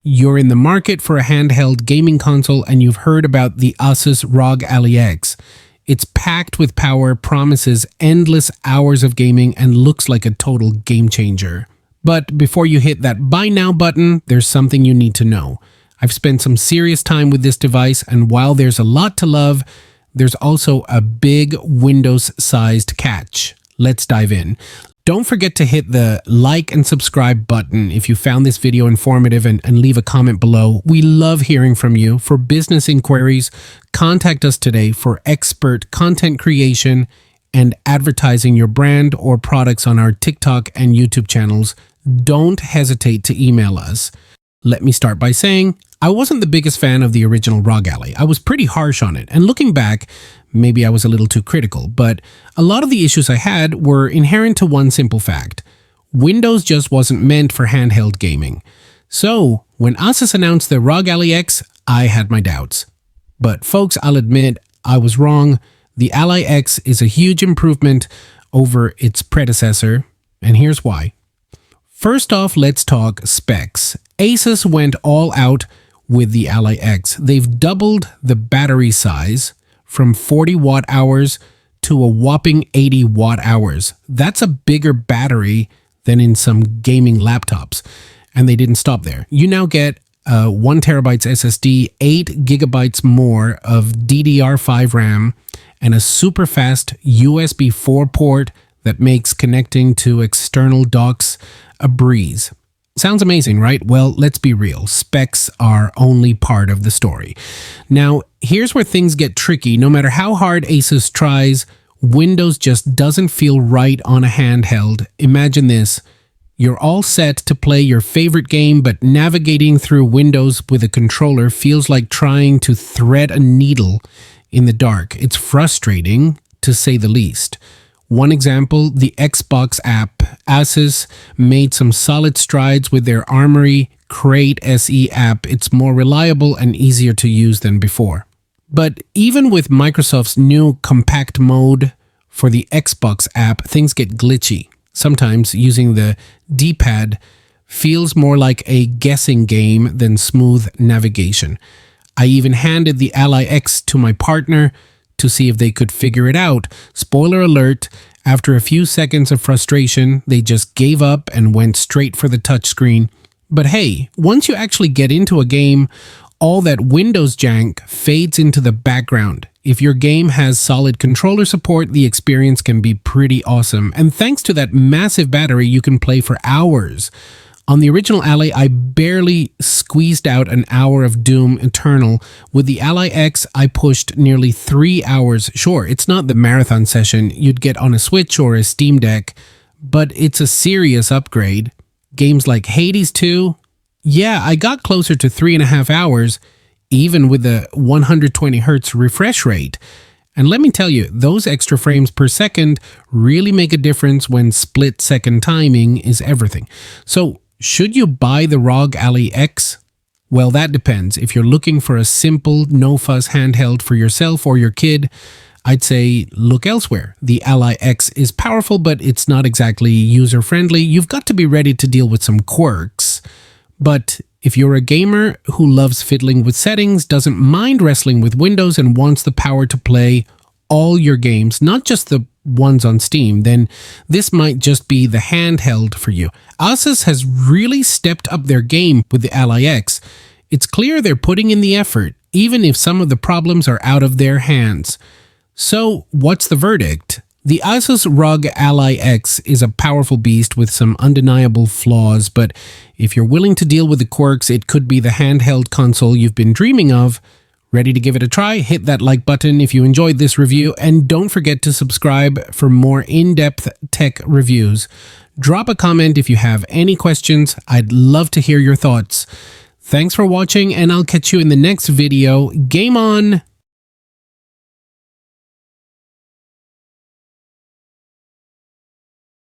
You're in the market for a handheld gaming console and you've heard about the Asus ROG Ally X. It's packed with power, promises endless hours of gaming, and looks like a total game changer. But before you hit that buy now button, there's something you need to know. I've spent some serious time with this device, and while there's a lot to love, there's also a big Windows-sized catch. Let's dive in. Don't forget to hit the like and subscribe button if you found this video informative, and leave a comment below. We love hearing from you. For business inquiries, contact us today for expert content creation and advertising your brand or products on our TikTok and YouTube channels. Don't hesitate to email us. Let me start by saying I wasn't the biggest fan of the original ROG Ally. I was pretty harsh on it, and looking back, maybe I was a little too critical, but a lot of the issues I had were inherent to one simple fact. Windows just wasn't meant for handheld gaming. So, when Asus announced the ROG Ally X, I had my doubts. But folks, I'll admit, I was wrong. The Ally X is a huge improvement over its predecessor, and here's why. First off, let's talk specs. Asus went all out with the Ally X. They've doubled the battery size from 40 watt hours to a whopping 80 watt hours. That's a bigger battery than in some gaming laptops. And they didn't stop there. You now get a 1 terabyte SSD, 8 gigabytes more of DDR5 RAM, and a super fast USB 4 port that makes connecting to external docks a breeze. Sounds amazing, right? Well, let's be real. Specs are only part of the story. Now, here's where things get tricky. No matter how hard Asus tries, Windows just doesn't feel right on a handheld. Imagine this. You're all set to play your favorite game, but navigating through Windows with a controller feels like trying to thread a needle in the dark. It's frustrating, to say the least. One example, the Xbox app. Asus made some solid strides with their Armory Crate SE app. It's more reliable and easier to use than before. But even with Microsoft's new compact mode for the Xbox app, things get glitchy. Sometimes using the D-pad feels more like a guessing game than smooth navigation. I even handed the Ally X to my partner to see if they could figure it out. Spoiler alert, after a few seconds of frustration, they just gave up and went straight for the touchscreen. But hey, once you actually get into a game, all that Windows jank fades into the background. If your game has solid controller support, the experience can be pretty awesome. And thanks to that massive battery, you can play for hours. On the original Ally, I barely squeezed out an hour of Doom Eternal. With the Ally X, I pushed nearly 3 hours. Sure, it's not the marathon session you'd get on a Switch or a Steam Deck, but it's a serious upgrade. Games like Hades 2, yeah, I got closer to 3.5 hours, even with the 120 Hz refresh rate. And let me tell you, those extra frames per second really make a difference when split-second timing is everything. So, should you buy the ROG Ally X? Well, that depends. If you're looking for a simple, no-fuss handheld for yourself or your kid, I'd say look elsewhere. The Ally X is powerful, but it's not exactly user-friendly. You've got to be ready to deal with some quirks. But if you're a gamer who loves fiddling with settings, doesn't mind wrestling with Windows, and wants the power to play all your games, not just the ones on Steam, then this might just be the handheld for you. Asus has really stepped up their game with the Ally X. It's clear they're putting in the effort, even if some of the problems are out of their hands. So, what's the verdict? The Asus ROG Ally X is a powerful beast with some undeniable flaws, but if you're willing to deal with the quirks, it could be the handheld console you've been dreaming of. Ready to give it a try? Hit that like button if you enjoyed this review, and don't forget to subscribe for more in-depth tech reviews. Drop a comment if you have any questions. I'd love to hear your thoughts. Thanks for watching, and I'll catch you in the next video. Game on!